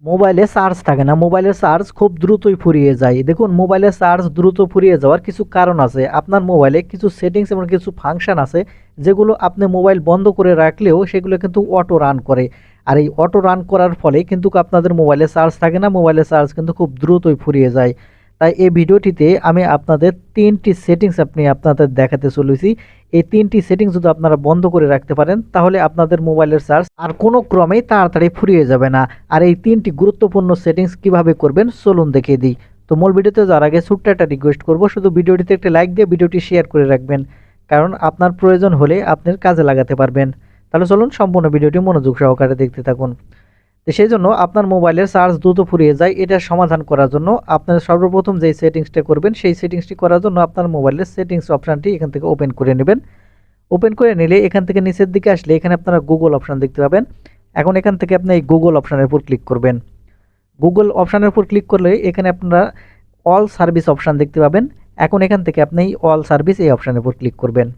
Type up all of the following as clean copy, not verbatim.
মোবাইলে চার্জ থাকে না, মোবাইলের চার্জ খুব দ্রুতই ফুরিয়ে যায়। দেখুন, মোবাইলের চার্জ দ্রুত ফুরিয়ে যাওয়ার কিছু কারণ আছে। আপনার মোবাইলে কিছু সেটিংস এবং কিছু ফাংশন আছে যেগুলো আপনি মোবাইল বন্ধ করে রাখলেও সেগুলো কিন্তু অটো রান করে। আর এই অটো রান করার ফলে কিন্তু আপনাদের মোবাইলে চার্জ থাকে না, মোবাইলের চার্জ কিন্তু খুব দ্রুতই ফুরিয়ে যায়। তাই এই ভিডিওটিতে আমি আপনাদের ৩টি সেটিংস আপনাদের দেখাতে চলেছি। এই ৩টি সেটিংস যদি আপনারা বন্ধ করে রাখতে পারেন তাহলে আপনাদের মোবাইলের চার্জ আর কোনো ক্রমেই তাড়াতাড়ি ফুরিয়ে যাবে না। আর এই ৩টি গুরুত্বপূর্ণ সেটিংস কিভাবে করবেন চলুন দেখিয়ে দিই। তো মূল ভিডিওতে যাওয়ার আগে ছোট্ট একটা রিকোয়েস্ট করব, শুধু ভিডিওটিতে একটা লাইক দিয়ে ভিডিওটি শেয়ার করে রাখবেন, কারণ আপনার প্রয়োজন হলে আপনি কাজে লাগাতে পারবেন। তাহলে চলুন সম্পূর্ণ ভিডিওটি মনোযোগ সহকারে দেখতে থাকুন। তো সেই জন্য আপনার মোবাইলের চার্জ দ্রুত ফুরিয়ে যায়, এটা সমাধান করার জন্য আপনার সর্বপ্রথম যেই সেটিংসটা করবেন সেই সেটিংসটি করার জন্য আপনার মোবাইলের সেটিংস অপশানটি এখান থেকে ওপেন করে নেবেন। ওপেন করে নিলে এখান থেকে নিচের দিকে আসলে এখানে আপনারা গুগল অপশান দেখতে পাবেন। এখন এখান থেকে আপনি এই গুগল অপশানের উপর ক্লিক করবেন। গুগল অপশানের উপর ক্লিক করলে এখানে আপনারা অল সার্ভিস অপশান দেখতে পাবেন। এখন এখান থেকে আপনি অল সার্ভিস এই অপশানের উপর ক্লিক করবেন।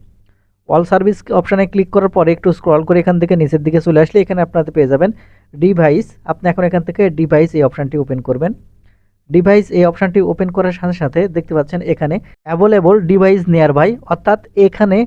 অল সার্ভিস অপশানে ক্লিক করার পরে একটু স্ক্রল করে এখান থেকে নিচের দিকে চলে আসলে এখানে আপনারা পেয়ে যাবেন ডিভাইস। আপনি এখন এখান থেকে ডিভাইস এই অপশানটি ওপেন করবেন। ডিভাইস এই অপশানটি ওপেন করার সাথে সাথে দেখতে পাচ্ছেন এখানে অ্যাভেলেবল ডিভাইস নিয়ার বাই, অর্থাৎ এখানে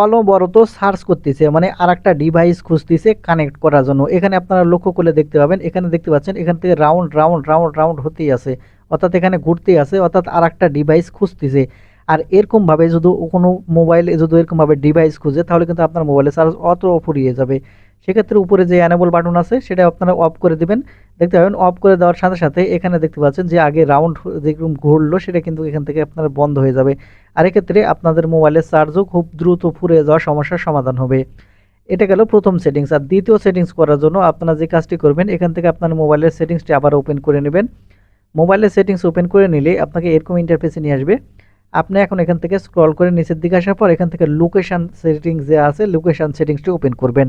অনবরত সার্চ করতেছে, মানে আর একটা ডিভাইস খুঁজতেছে কানেক্ট করার জন্য। এখানে আপনারা লক্ষ্য করলে দেখতে পাবেন, এখানে দেখতে পাচ্ছেন এখান থেকে রাউন্ড রাউন্ড রাউন্ড রাউন্ড হতেই আছে, অর্থাৎ এখানে ঘুরতেই আছে, অর্থাৎ আর একটা ডিভাইস খুঁজতেছে। আর এরকমভাবে যদি কোনো মোবাইলে যদি এরকমভাবে ডিভাইস খুঁজে তাহলে কিন্তু আপনার মোবাইলে চার্জ অত ফুরিয়ে যাবে। সেক্ষেত্রে উপরে যে অ্যানেবল বাটন আছে সেটা আপনারা অফ করে দিবেন। দেখতে পাবেন অফ করে দেওয়ার সাথে সাথে এখানে দেখতে পাচ্ছেন যে আগে রাউন্ড যেরকম ঘুরলো সেটা কিন্তু এখান থেকে আপনার বন্ধ হয়ে যাবে। আর এক্ষেত্রে আপনাদের মোবাইলের চার্জও খুব দ্রুত ফুরিয়ে যাওয়ার সমস্যার সমাধান হবে। এটা গেল প্রথম সেটিংস। আর দ্বিতীয় সেটিংস করার জন্য আপনারা যে কাজটি করবেন, এখান থেকে আপনার মোবাইলের সেটিংসটি আবার ওপেন করে নেবেন। মোবাইলের সেটিংস ওপেন করে নিলে আপনাকে এরকম ইন্টারফেসে নিয়ে আসবে। আপনি এখন এখান থেকে স্ক্রল করে নিচের দিকে আসার পর এখান থেকে লোকেশন সেটিংস যে আছে লোকেশন সেটিংসটি ওপেন করবেন।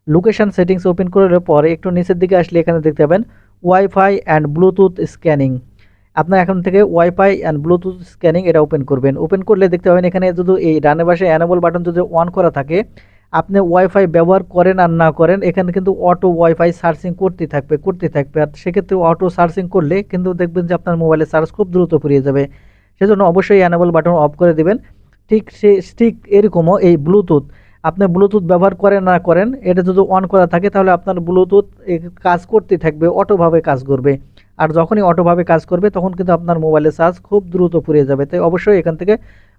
লোকেশন সেটিংস ওপেন করার পরে একটু নিচের দিকে আসলে এখানে দেখতে পাবেন ওয়াইফাই অ্যান্ড ব্লুটুথ স্ক্যানিং। আপনার এখন থেকে ওয়াইফাই অ্যান্ড ব্লুটুথ স্ক্যানিং এটা ওপেন করবেন। ওপেন করলে দেখতে পাবেন এখানে যদি এই ডানে পাশে অ্যানেবল বাটন যদি অন করা থাকে, আপনি ওয়াইফাই ব্যবহার করেন আর না করেন এখানে কিন্তু অটো ওয়াইফাই সার্চিং করতে থাকবে। আর সেক্ষেত্রে অটো সার্চিং করলে কিন্তু দেখবেন যে আপনার মোবাইলের চার্জ খুব দ্রুত ফুরিয়ে যাবে। সেজন্য অবশ্যই অ্যানেবল বাটন অফ করে দিবেন। ঠিক এরকমও এই ব্লুটুথ, আপনি ব্লুটুথ ব্যবহার করেন না করেন এটা যদি অন করা থাকে তাহলে আপনার ব্লুটুথ কাজ করতে থাকবে, অটোভাবে কাজ করবে। আর যখনই অটোভাবে কাজ করবে তখন কিন্তু আপনার মোবাইলের চার্জ খুব দ্রুত ফুরিয়ে যাবে। তাই অবশ্যই এখান থেকে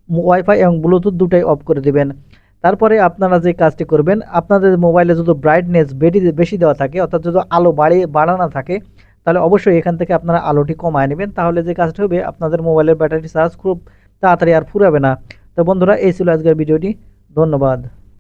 ওয়াইফাই এবং ব্লুটুথ দুটাই অফ করে দিবেন। তারপরে আপনারা যে কাজটি করবেন, আপনাদের মোবাইলে যদি ব্রাইটনেস বেশি দেওয়া থাকে, অর্থাৎ যদি আলো বাড়ানো থাকে, তাহলে অবশ্যই এখান থেকে আপনারা আলোটি কমায় নেবেন। তাহলে যে কাজটি হবে আপনাদের মোবাইলের ব্যাটারি চার্জ খুব তাড়াতাড়ি আর ফুরাবে না। তো বন্ধুরা, এই ছিল আজকের ভিডিওটি। ধন্যবাদ।